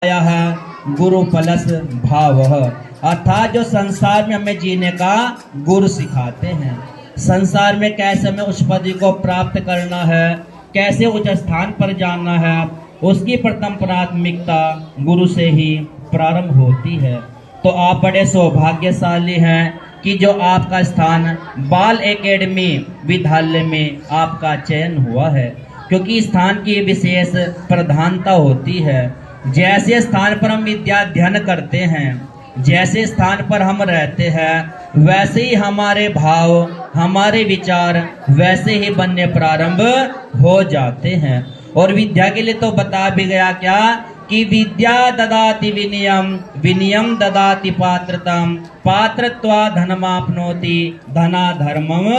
आया है गुरु प्लस भाव, अर्थात जो संसार में हमें जीने का गुरु सिखाते हैं। संसार में कैसे हमें उस पद को प्राप्त करना है, कैसे उच्च स्थान पर जाना है, उसकी प्रथम प्राथमिकता गुरु से ही प्रारंभ होती है। तो आप बड़े सौभाग्यशाली हैं कि जो आपका स्थान बाल एकेडमी विद्यालय में आपका चयन हुआ है, क्योंकि स्थान की विशेष प्रधानता होती है। जैसे स्थान पर हम विद्या अध्ययन करते हैं, जैसे स्थान पर हम रहते हैं, वैसे ही हमारे भाव, हमारे विचार वैसे ही बनने प्रारंभ हो जाते हैं। और विद्या के लिए तो बता भी गया क्या कि विद्या ददाति विनयम, विनयम ददाति पात्रतम, पात्रत्वा धनमाप्नोति, धना धर्मम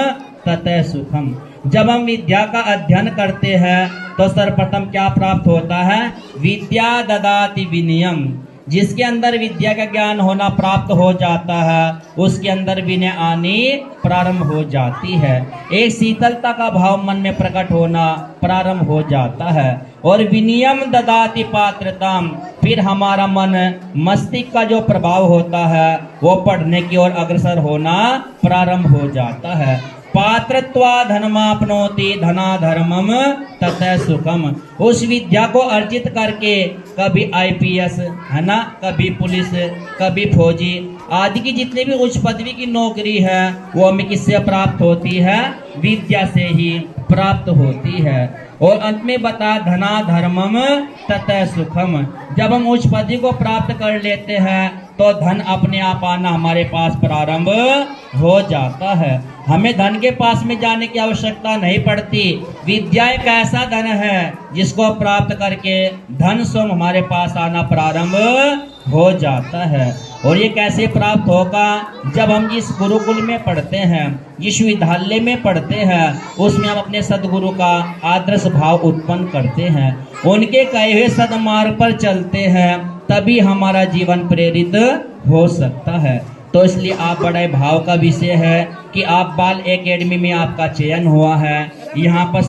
ततः सुखम। जब हम विद्या का अध्ययन करते हैं तो सर्वप्रथम क्या प्राप्त होता है? विद्या ददाति विनयम। जिसके अंदर विद्या का ज्ञान होना प्राप्त हो जाता है, उसके अंदर विनय आनी प्रारंभ हो जाती है। एक शीतलता का भाव मन में प्रकट होना प्रारंभ हो जाता है। और विनयम ददाति पात्रताम, फिर हमारा मन, मस्तिष्क का जो प्रभाव होता है वो पढ़ने की ओर अग्रसर होना प्रारंभ हो जाता है। पात्रत्वा धनमाप्नोति, धना धर्मम ततः सुखम। उस विद्या को अर्जित करके कभी आईपीएस है ना, कभी पुलिस, कभी फौजी आदि की जितनी भी उच्च पदवी की नौकरी है वो हमें किससे प्राप्त होती है? विद्या से ही प्राप्त होती है। और अंत में बता धना धर्मम ततः सुखम। जब हम उच्च पदवी को प्राप्त कर लेते हैं तो धन अपने आप आना हमारे पास प्रारंभ हो जाता है। हमें धन के पास में जाने की आवश्यकता नहीं पड़ती। विद्या एक ऐसा धन है जिसको प्राप्त करके धन स्वयं हमारे पास आना प्रारंभ हो जाता है। और ये कैसे प्राप्त होगा? जब हम जिस गुरुकुल में पढ़ते हैं, जिस विद्यालय में पढ़ते हैं, उसमें हम अपने सदगुरु का आदर्श भाव उत्पन्न करते हैं, उनके कहे हुए सदमार्ग पर चलते हैं, तभी हमारा जीवन प्रेरित हो सकता है। तो इसलिए आप बड़े भाव का विषय है कि आप बाल एकेडमी में आपका चयन हुआ है। यहाँ पर